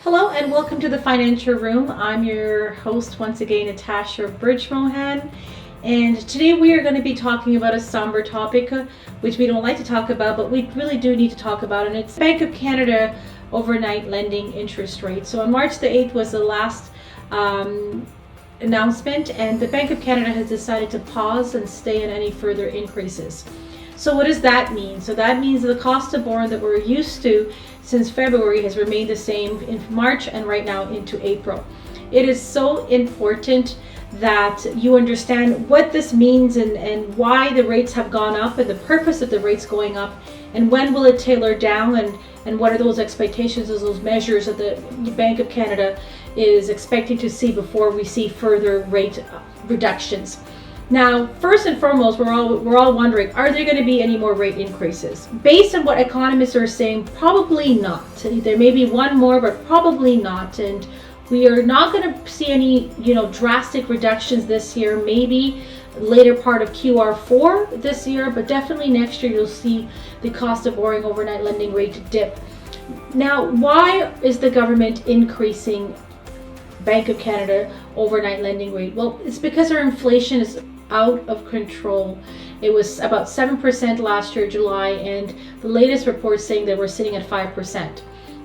Hello and welcome to the Financial Room. I'm your host once again, Natasha Bridgmohan, and today we are going to be talking about a somber topic which we don't like to talk about, but we really do need to talk about, and it's Bank of Canada overnight lending interest rate. So on March the 8th was the last announcement, and the Bank of Canada has decided to pause and stay in any further increases. So what does that mean? So that means the cost of borrowing that we're used to since February has remained the same in March and right now into April. It is so important that you understand what this means and why the rates have gone up and the purpose of the rates going up, and when will it tailor down, and what are those expectations, those measures that the Bank of Canada is expecting to see before we see further rate reductions. Now, first and foremost, we're all wondering, are there going to be any more rate increases? Based on what economists are saying, probably not. There may be one more, but probably not. And we are not going to see any, drastic reductions this year. Maybe later part of QR4 this year, but definitely next year you'll see the cost of borrowing overnight lending rate dip. Now, why is the government increasing Bank of Canada overnight lending rate? Well, it's because our inflation is out of control. It was about 7% last year, July, and the latest report saying that we're sitting at 5%.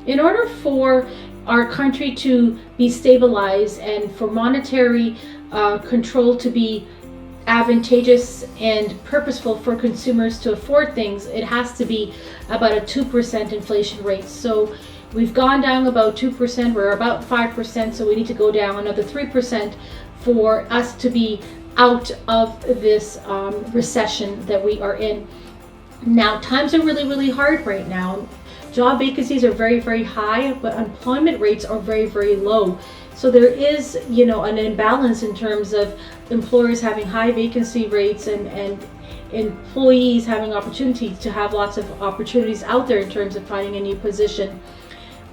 In order for our country to be stabilized and for monetary control to be advantageous and purposeful for consumers to afford things, it has to be about a 2% inflation rate. So we've gone down about 2%, we're about 5%, so we need to go down another 3% for us to be out of this recession that we are in. Now, times are really, really hard right now. Job vacancies are very, very high, but employment rates are very, very low. So there is, an imbalance in terms of employers having high vacancy rates and employees having opportunities to have lots of opportunities out there in terms of finding a new position.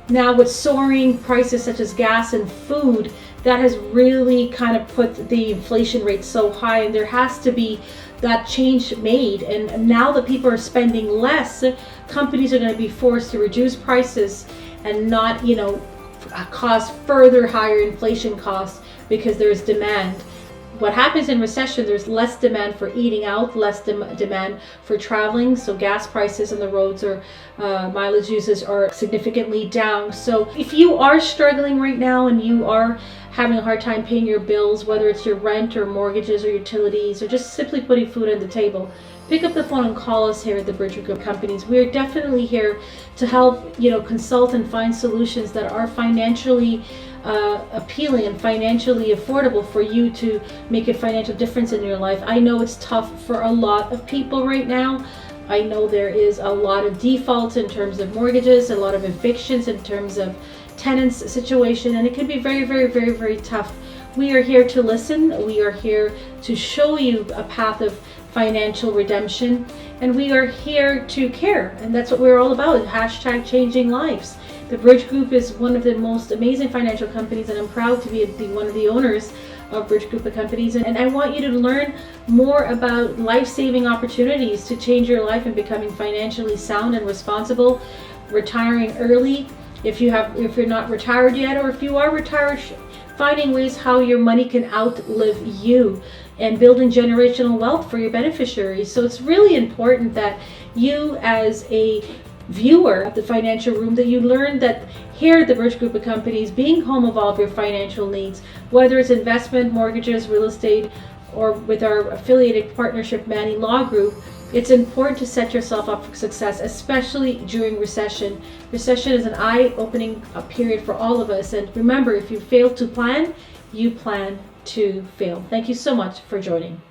Now, with soaring prices such as gas and food, that has really kind of put the inflation rate so high, and there has to be that change made. And now that people are spending less, companies are going to be forced to reduce prices and not, cause further higher inflation costs because there's demand. What happens in recession, there's less demand for eating out, less demand for traveling. So gas prices on the roads or mileage uses are significantly down. So if you are struggling right now and you are having a hard time paying your bills, whether it's your rent or mortgages or utilities or just simply putting food on the table, pick up the phone and call us here at the BridgGroup companies. We are definitely here to help, consult and find solutions that are financially appealing and financially affordable for you to make a financial difference in your life. I know it's tough for a lot of people right now. I know there is a lot of defaults in terms of mortgages, a lot of evictions in terms of tenants situation, and it can be very, very, very, very tough. We are here to listen. We are here to show you a path of financial redemption, and we are here to care, and that's what we're all about. #changing lives. The BridgGroup is one of the most amazing financial companies, and I'm proud to be one of the owners of BridgGroup companies. And I want you to learn more about life-saving opportunities to change your life and becoming financially sound and responsible, retiring early if you're not retired yet, or if you are retired, finding ways how your money can outlive you, and building generational wealth for your beneficiaries. So it's really important that you, as a viewer of the Financial Room, that you learn that here at the BridgGroup of companies, being home of all of your financial needs, whether it's investment, mortgages, real estate, or with our affiliated partnership, Manny Law Group, it's important to set yourself up for success, especially during recession. Recession is an eye-opening period for all of us. And remember, if you fail to plan, you plan to fail. Thank you so much for joining.